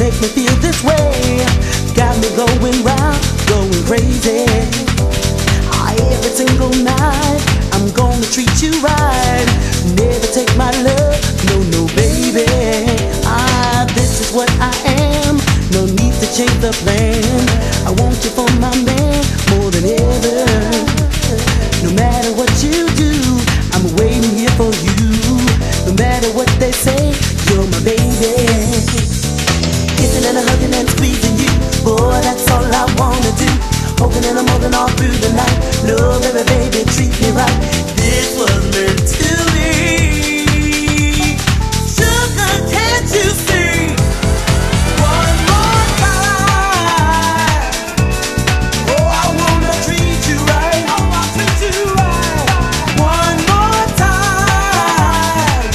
make me feel this way. Got me going round, going crazy. Every single night I'm gonna treat you right. Never take my love, no, no, baby. This is what I am. No need to change the plan. I want you for my man more than ever. No matter what you do, I'm waiting here for you. No matter what they say, you're my baby. Kissing and hugging and squeezing you, boy, that's all I wanna do. Holding and I'm holding all through the night. Love, baby, baby, treat me right. This was meant to be. Sugar, can't you see? One more time. Oh, I wanna treat you right. Oh, I'll treat you right. One more time.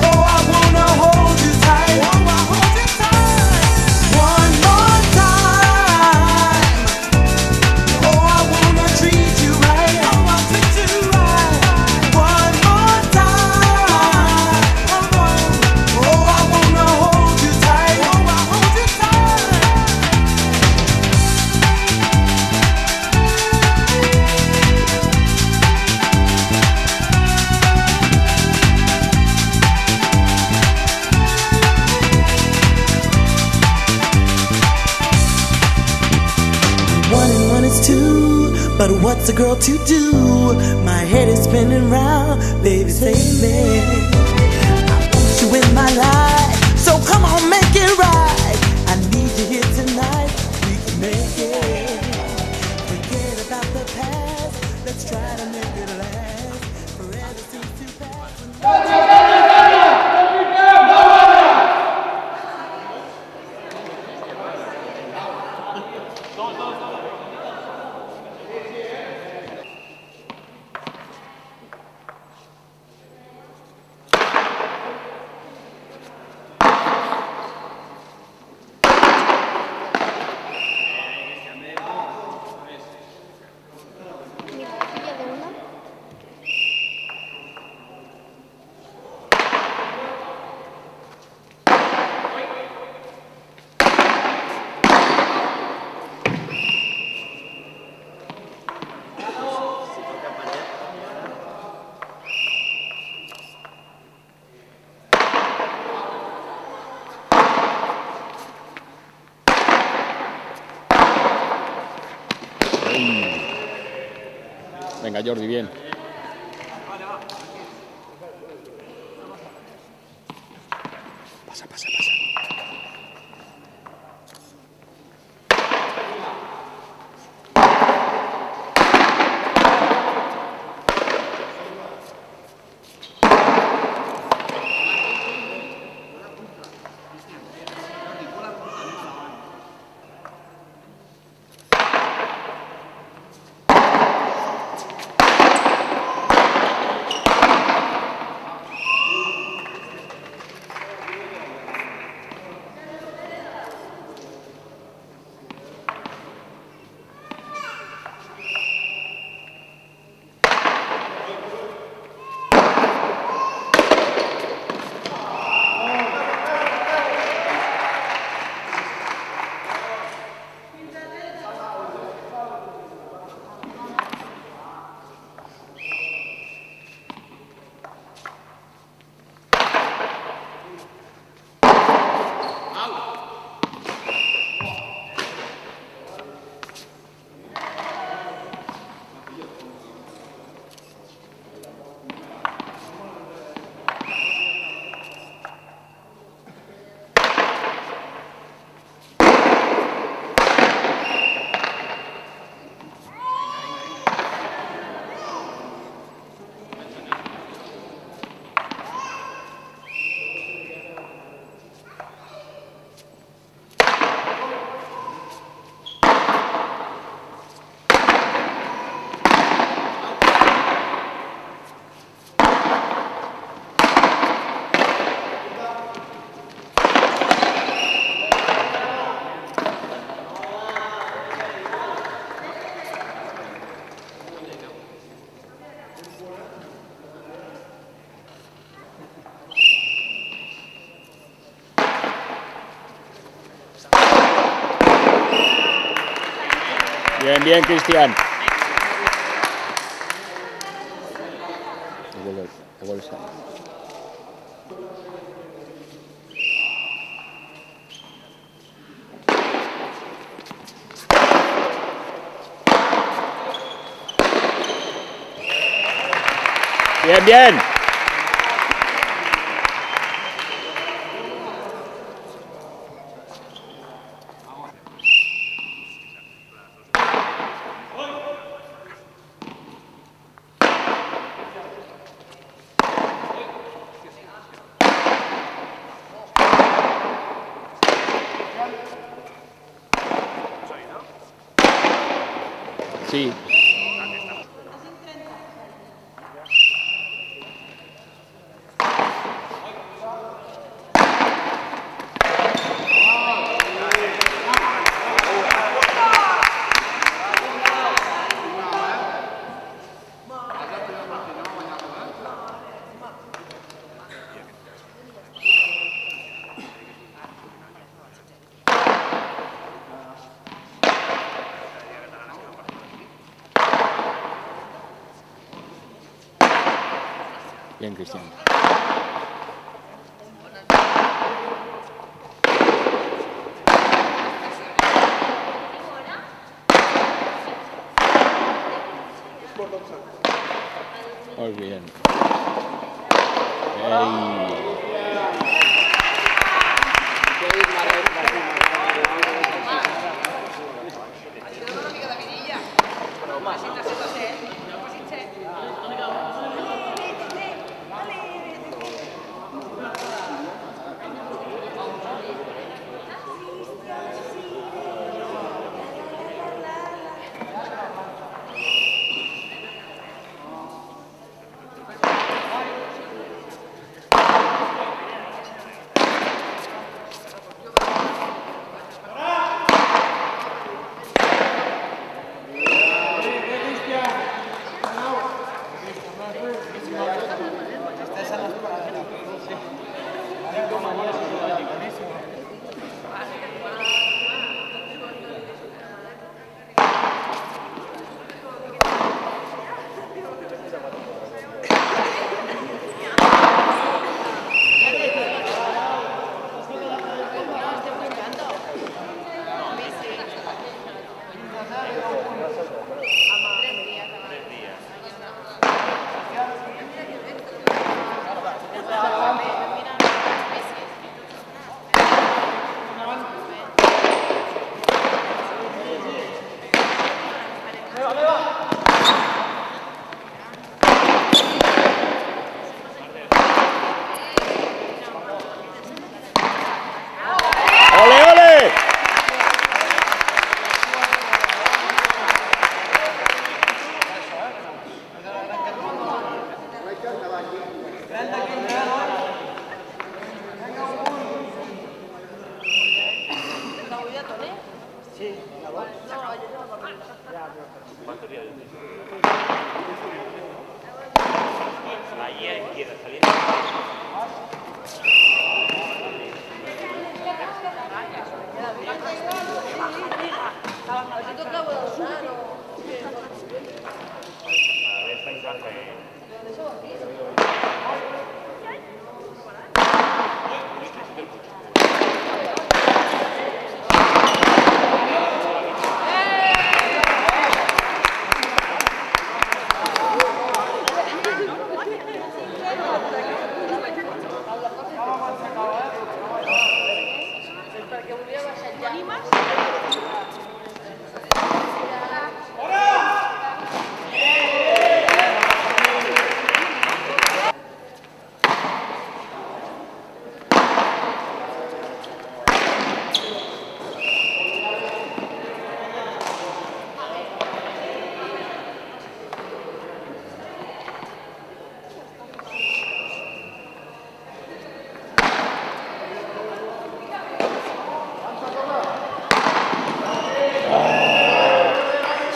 Oh, I wanna hold you tight. Oh, I'll hold you tight. One more time. Oh, I wanna treat you right. Oh, I'll treat you right. One more time. Oh, I wanna hold you tight. Oh, I'll hold you tight. One and one is two, but what's a girl to do? My head is spinning round, baby, save me. I want you in my life, so come on, make it right. I need you here tonight, we can make it. Forget about the past, let's try to make it last. Forever seems to pass. Venga, Jordi, bien. Pasa, pasa, pasa. Bien, bien, Cristian. Bien, bien. Sí. Bien, Cristian. Muy bien.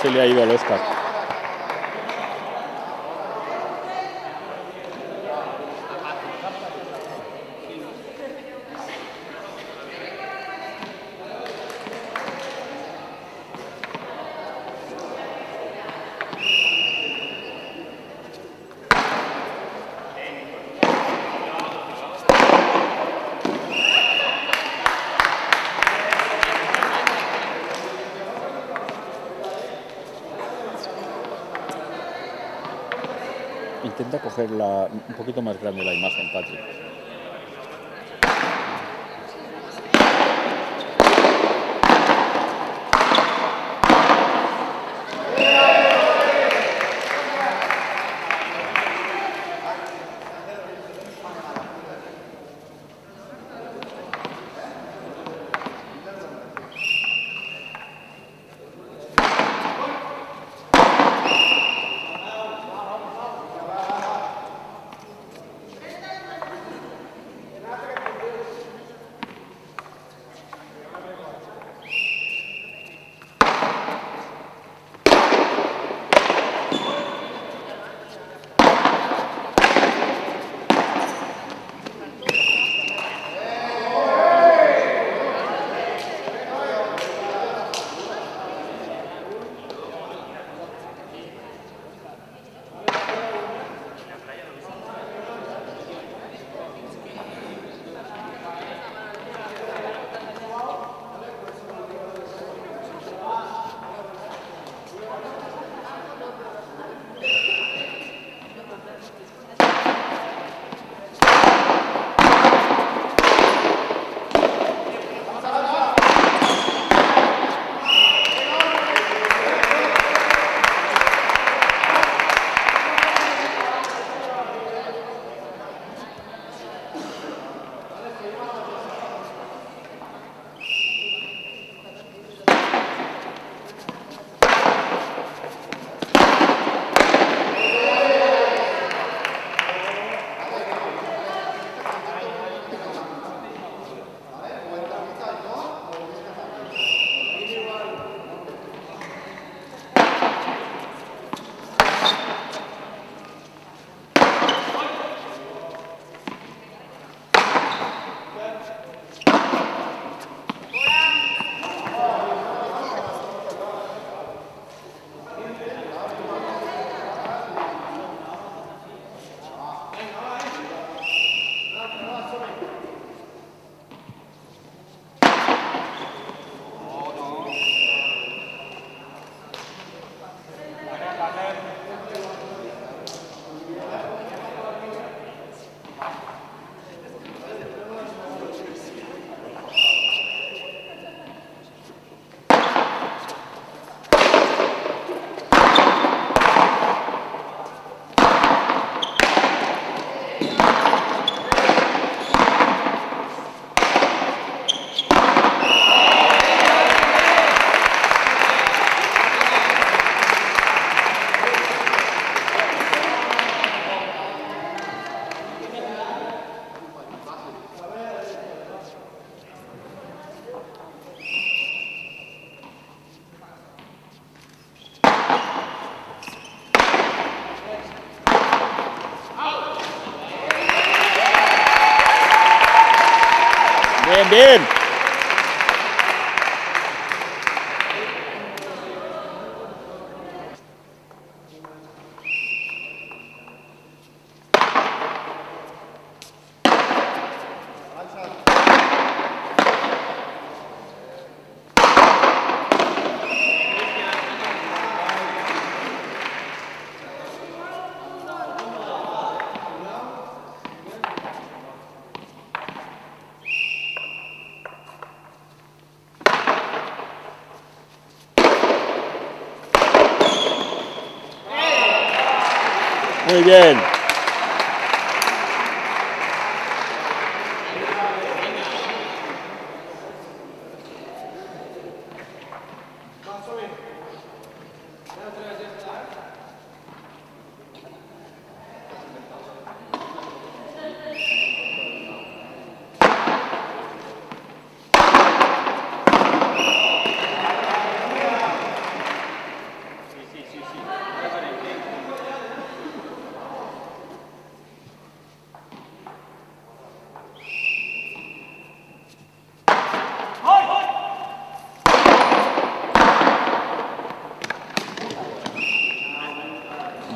Se le ha ido al Oscar. Intenta cogerla un poquito más grande la imagen, Patrick. Bien, bien. Muy bien.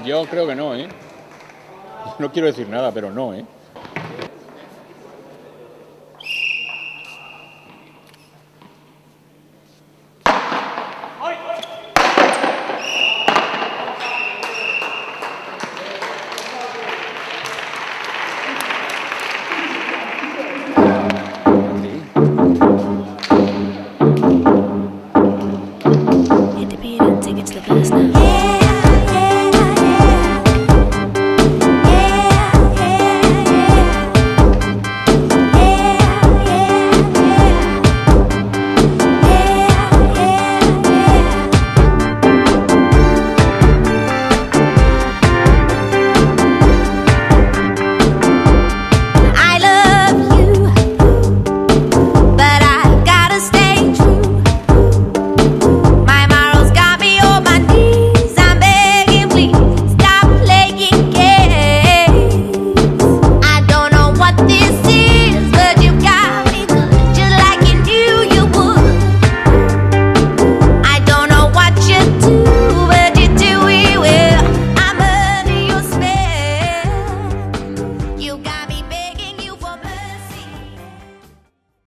Yo creo que no, ¿eh? No quiero decir nada, pero no, ¿eh?